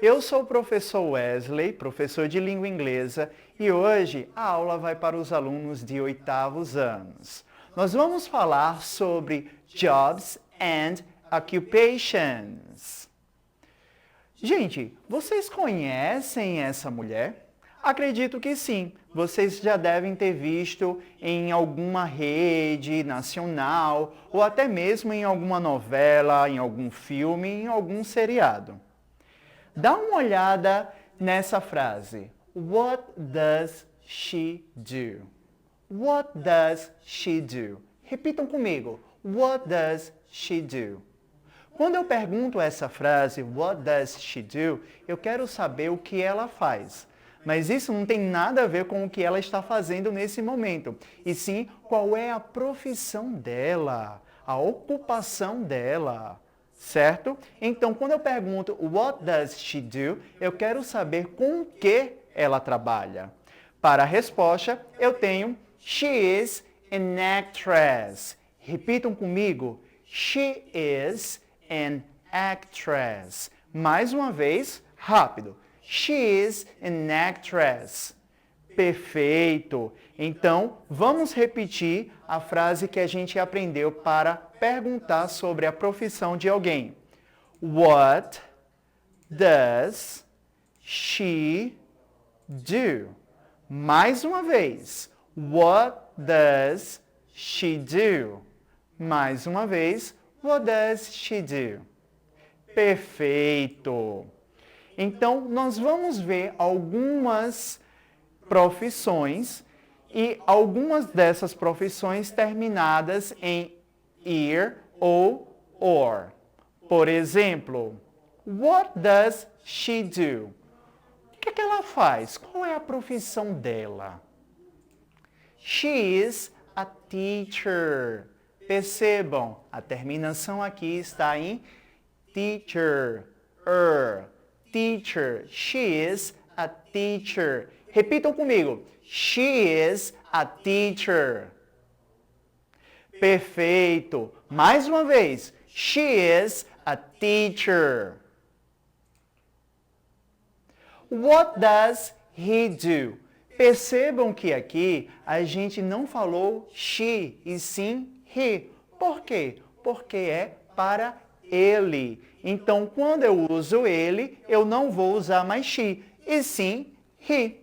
Eu sou o professor Wesley, professor de língua inglesa, e hoje a aula vai para os alunos de 8º anos. Nós vamos falar sobre jobs and occupations. Gente, vocês conhecem essa mulher? Acredito que sim. Vocês já devem ter visto em alguma rede nacional ou até mesmo em alguma novela, em algum filme, em algum seriado. Dá uma olhada nessa frase. What does she do? What does she do? Repitam comigo. What does she do? Quando eu pergunto essa frase, what does she do, eu quero saber o que ela faz. Mas isso não tem nada a ver com o que ela está fazendo nesse momento. E sim, qual é a profissão dela, a ocupação dela. Certo? Então, quando eu pergunto what does she do, eu quero saber com o que ela trabalha. Para a resposta, eu tenho she is an actress. Repitam comigo. She is an actress. Mais uma vez, rápido. She is an actress. Perfeito. Então, vamos repetir a frase que a gente aprendeu para perguntar sobre a profissão de alguém. What does she do? Mais uma vez. What does she do? Mais uma vez. What does she do? Perfeito. Então, nós vamos ver algumas profissões e algumas dessas profissões terminadas em ir ou or. Por exemplo, what does she do? O que ela faz? Qual é a profissão dela? She is a teacher. Percebam, a terminação aqui está em teacher. Teacher. She is a teacher. Repitam comigo. She is a teacher. Perfeito. Mais uma vez. She is a teacher. What does he do? Percebam que aqui a gente não falou she e sim he. Por quê? Porque é para ele. Então, quando eu uso ele, eu não vou usar mais she, e sim he.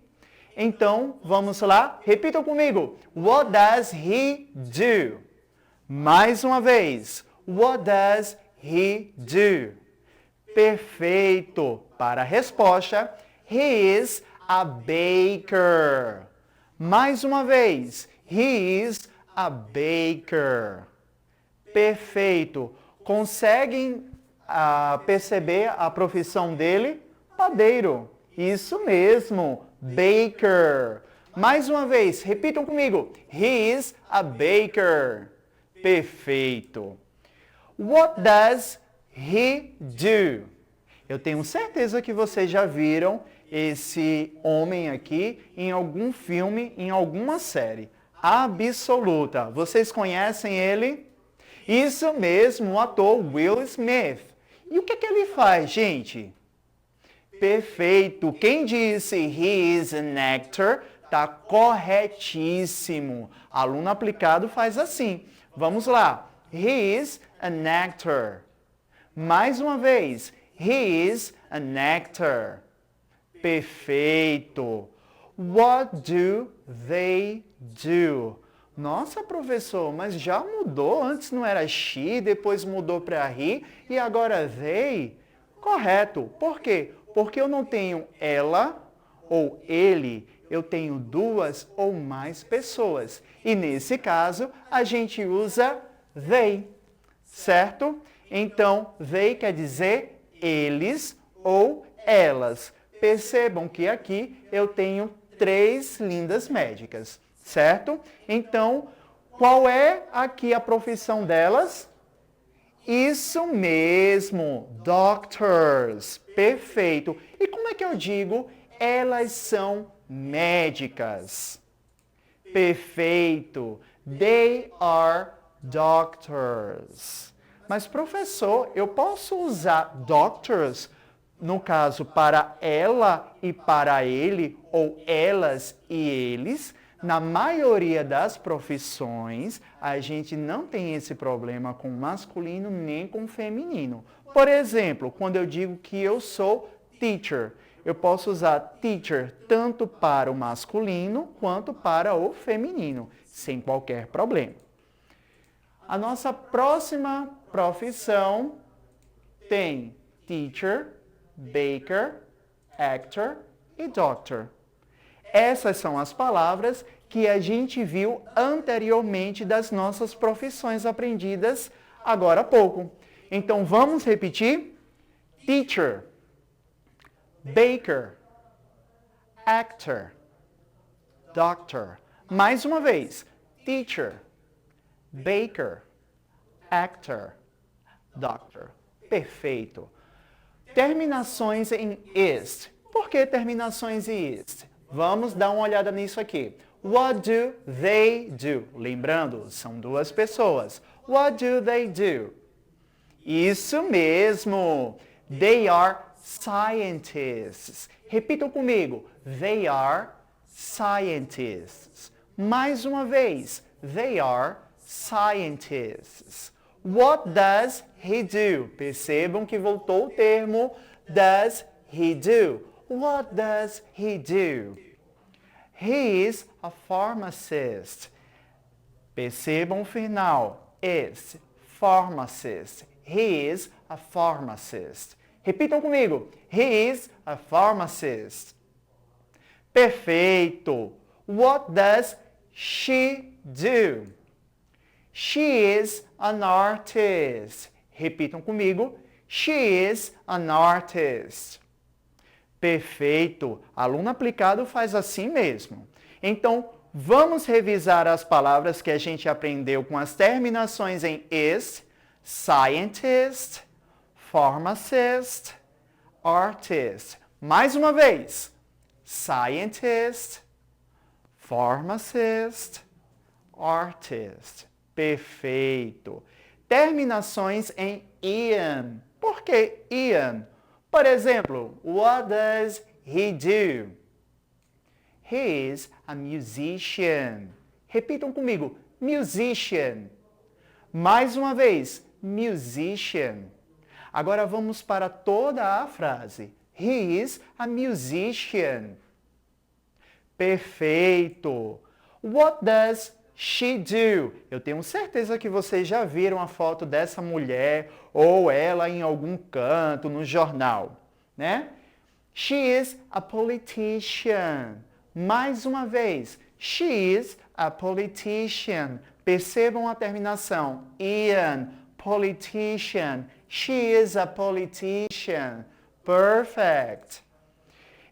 Então, vamos lá? Repitam comigo. What does he do? Mais uma vez. What does he do? Perfeito. Para a resposta, he is a baker. Mais uma vez. He is a baker. Perfeito. Conseguem perceber a profissão dele? Padeiro. Isso mesmo. Baker. Mais uma vez, repitam comigo. He is a baker. Perfeito. What does he do? Eu tenho certeza que vocês já viram esse homem aqui em algum filme, em alguma série. Absoluta. Vocês conhecem ele? Isso mesmo, o ator Will Smith. E o que ele faz, gente? Perfeito. Quem disse he is an actor está corretíssimo. Aluno aplicado faz assim. Vamos lá. He is an actor. Mais uma vez. He is an actor. Perfeito. What do they do? Nossa, professor, mas já mudou. Antes não era she, depois mudou para he e agora they? Correto. Por quê? Porque eu não tenho ela ou ele, eu tenho duas ou mais pessoas. E nesse caso, a gente usa they, certo? Então, they quer dizer eles ou elas. Percebam que aqui eu tenho 3 lindas médicas, certo? Então, qual é aqui a profissão delas? Isso mesmo, doctors. Perfeito. E como é que eu digo? Elas são médicas. Perfeito. They are doctors. Mas, professor, eu posso usar doctors no caso, para ela e para ele, ou elas e eles, na maioria das profissões, a gente não tem esse problema com masculino nem com feminino. Por exemplo, quando eu digo que eu sou teacher, eu posso usar teacher tanto para o masculino quanto para o feminino, sem qualquer problema. A nossa próxima profissão tem teacher, baker, actor e doctor. Essas são as palavras que a gente viu anteriormente das nossas profissões aprendidas agora há pouco. Então vamos repetir? Teacher, baker, actor, doctor. Mais uma vez. Teacher, baker, actor, doctor. Perfeito. Terminações em ist. Por que terminações em ist? Vamos dar uma olhada nisso aqui. What do they do? Lembrando, são duas pessoas. What do they do? Isso mesmo. They are scientists. Repitam comigo. They are scientists. Mais uma vez. They are scientists. What does he do? Percebam que voltou o termo does he do. What does he do? He is a pharmacist. Percebam o final. Is. Pharmacist. He is a pharmacist. Repitam comigo. He is a pharmacist. Perfeito. What does she do? She is an artist. Repitam comigo. She is an artist. Perfeito. Aluno aplicado faz assim mesmo. Então, vamos revisar as palavras que a gente aprendeu com as terminações em is, scientist, pharmacist, artist. Mais uma vez. Scientist, pharmacist, artist. Perfeito. Terminações em ian. Por que ian? Por exemplo, what does he do? He is a musician. Repitam comigo, musician. Mais uma vez, musician. Agora vamos para toda a frase. He is a musician. Perfeito. What does she do? Eu tenho certeza que vocês já viram a foto dessa mulher ou ela em algum canto no jornal, né? She is a politician. Mais uma vez, she is a politician. Percebam a terminação. Ian, politician. She is a politician. Perfect.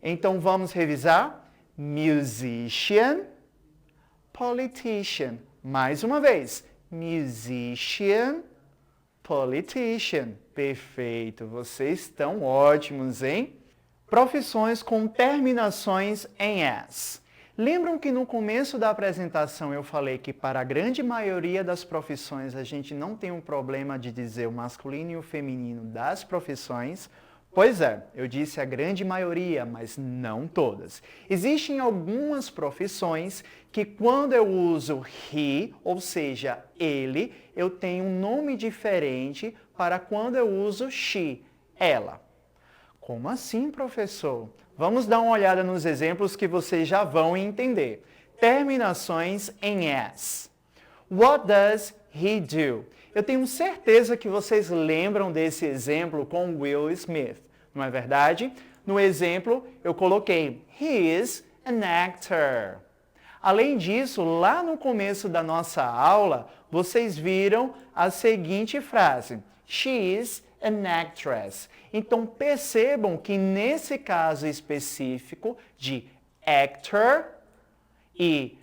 Então vamos revisar. Musician, politician. Mais uma vez. Musician, politician. Perfeito. Vocês estão ótimos, hein? Profissões com terminações em s. Lembram que no começo da apresentação eu falei que para a grande maioria das profissões a gente não tem um problema de dizer o masculino e o feminino das profissões? Pois é, eu disse a grande maioria, mas não todas. Existem algumas profissões que quando eu uso he, ou seja, ele, eu tenho um nome diferente para quando eu uso she, ela. Como assim, professor? Vamos dar uma olhada nos exemplos que vocês já vão entender. Terminações em s. What does he do? Eu tenho certeza que vocês lembram desse exemplo com Will Smith, não é verdade? No exemplo, eu coloquei he is an actor. Além disso, lá no começo da nossa aula, vocês viram a seguinte frase. She is an actress. Então, percebam que nesse caso específico de actor e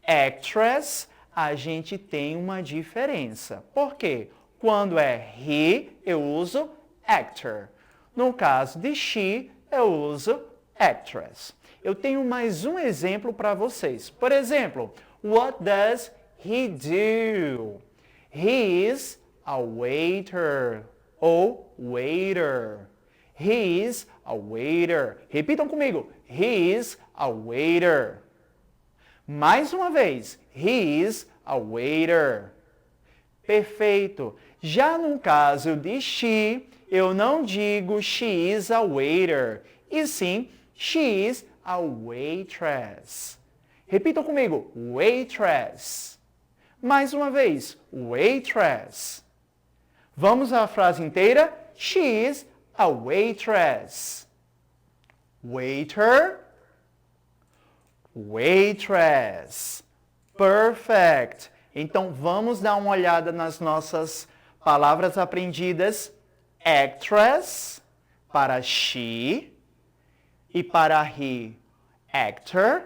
actress, a gente tem uma diferença. Por quê? Quando é he, eu uso actor. No caso de she, eu uso actress. Eu tenho mais um exemplo para vocês. Por exemplo, what does he do? He is a waiter ou waiter. He is a waiter. Repitam comigo. He is a waiter. Mais uma vez. He is a waiter. Perfeito. Já no caso de she, eu não digo she is a waiter, e sim she is a waitress. Repitam comigo. Waitress. Mais uma vez. Waitress. Vamos à frase inteira? She is a waitress. Waiter. Waitress. Perfect. Então, vamos dar uma olhada nas nossas palavras aprendidas. Actress, para she, e para he, actor.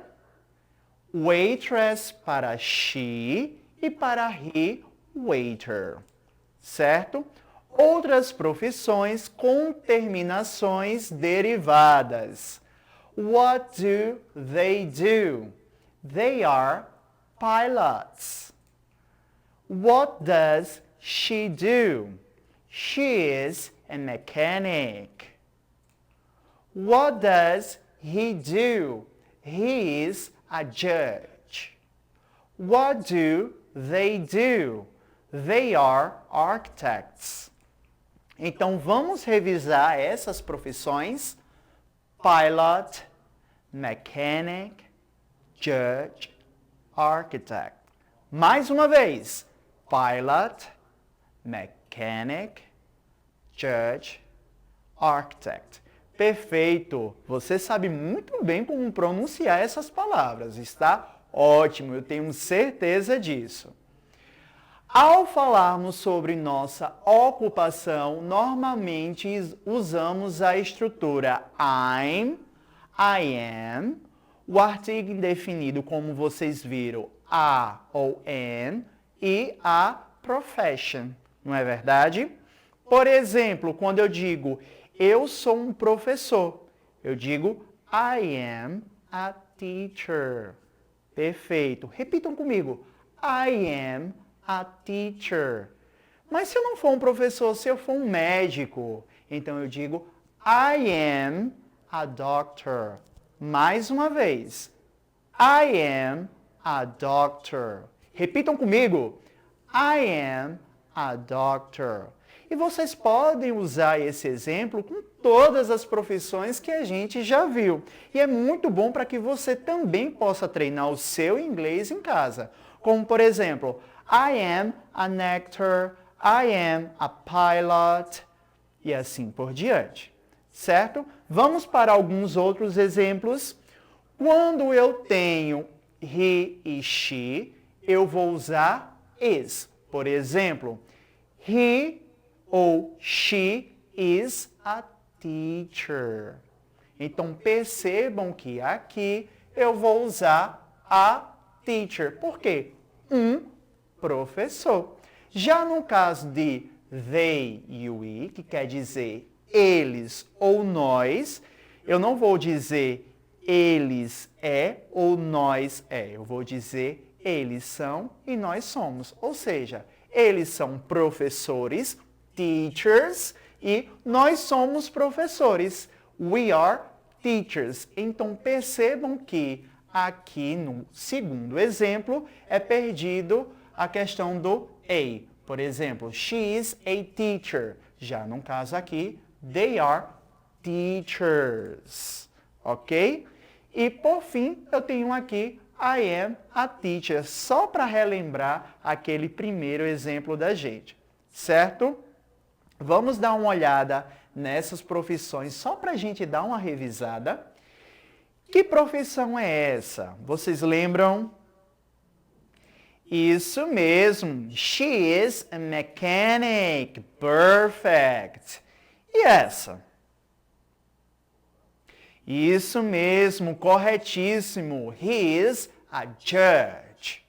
Waitress, para she, e para he, waiter. Certo? Outras profissões com terminações derivadas. What do? They are pilots. What does she do? She is a mechanic. What does he do? He is a judge. What do? They are architects. Então vamos revisar essas profissões: pilot, mechanic, judge, architect. Mais uma vez: pilot, mechanic, judge, architect. Perfeito! Você sabe muito bem como pronunciar essas palavras. Está ótimo, eu tenho certeza disso. Ao falarmos sobre nossa ocupação, normalmente usamos a estrutura I'm, I am, o artigo indefinido, como vocês viram, a ou an, e a profession, não é verdade? Por exemplo, quando eu digo eu sou um professor, eu digo I am a teacher. Perfeito. Repitam comigo. I am a teacher. Mas se eu não for um professor, se eu for um médico, então eu digo I am a doctor. Mais uma vez. I am a doctor. Repitam comigo. I am a doctor. E vocês podem usar esse exemplo com todas as profissões que a gente já viu. E é muito bom para que você também possa treinar o seu inglês em casa. Como, por exemplo, I am an actor, I am a pilot, e assim por diante. Certo? Vamos para alguns outros exemplos. Quando eu tenho he e she, eu vou usar is. Por exemplo, he ou she is a teacher. Então, percebam que aqui eu vou usar a teacher. Por quê? Um professor. Já no caso de they e we, que quer dizer eles ou nós, eu não vou dizer eles é ou nós é. Eu vou dizer eles são e nós somos. Ou seja, eles são professores, teachers, e nós somos professores. We are teachers. Então percebam que aqui no segundo exemplo é perdido a questão do a. Por exemplo, she is a teacher. Já no caso aqui, they are teachers. Ok? E por fim, eu tenho aqui I am a teacher, só para relembrar aquele primeiro exemplo da gente. Certo? Vamos dar uma olhada nessas profissões, só para a gente dar uma revisada. Que profissão é essa? Vocês lembram? Isso mesmo. She is a mechanic. Perfect. E essa? Isso mesmo, corretíssimo. He is a judge.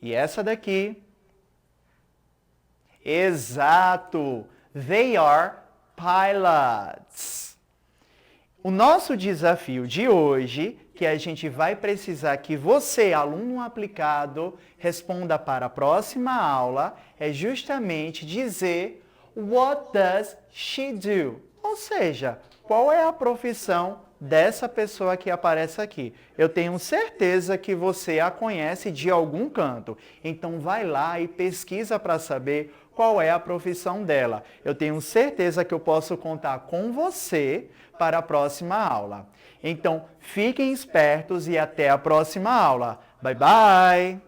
E essa daqui? Exato. They are pilots. O nosso desafio de hoje, que a gente vai precisar que você, aluno aplicado, responda para a próxima aula, é justamente dizer What does she do? Ou seja, qual é a profissão dessa pessoa que aparece aqui? Eu tenho certeza que você a conhece de algum canto. Então vai lá e pesquisa para saber qual é a profissão dela. Eu tenho certeza que eu posso contar com você para a próxima aula. Então, fiquem espertos e até a próxima aula. Bye, bye!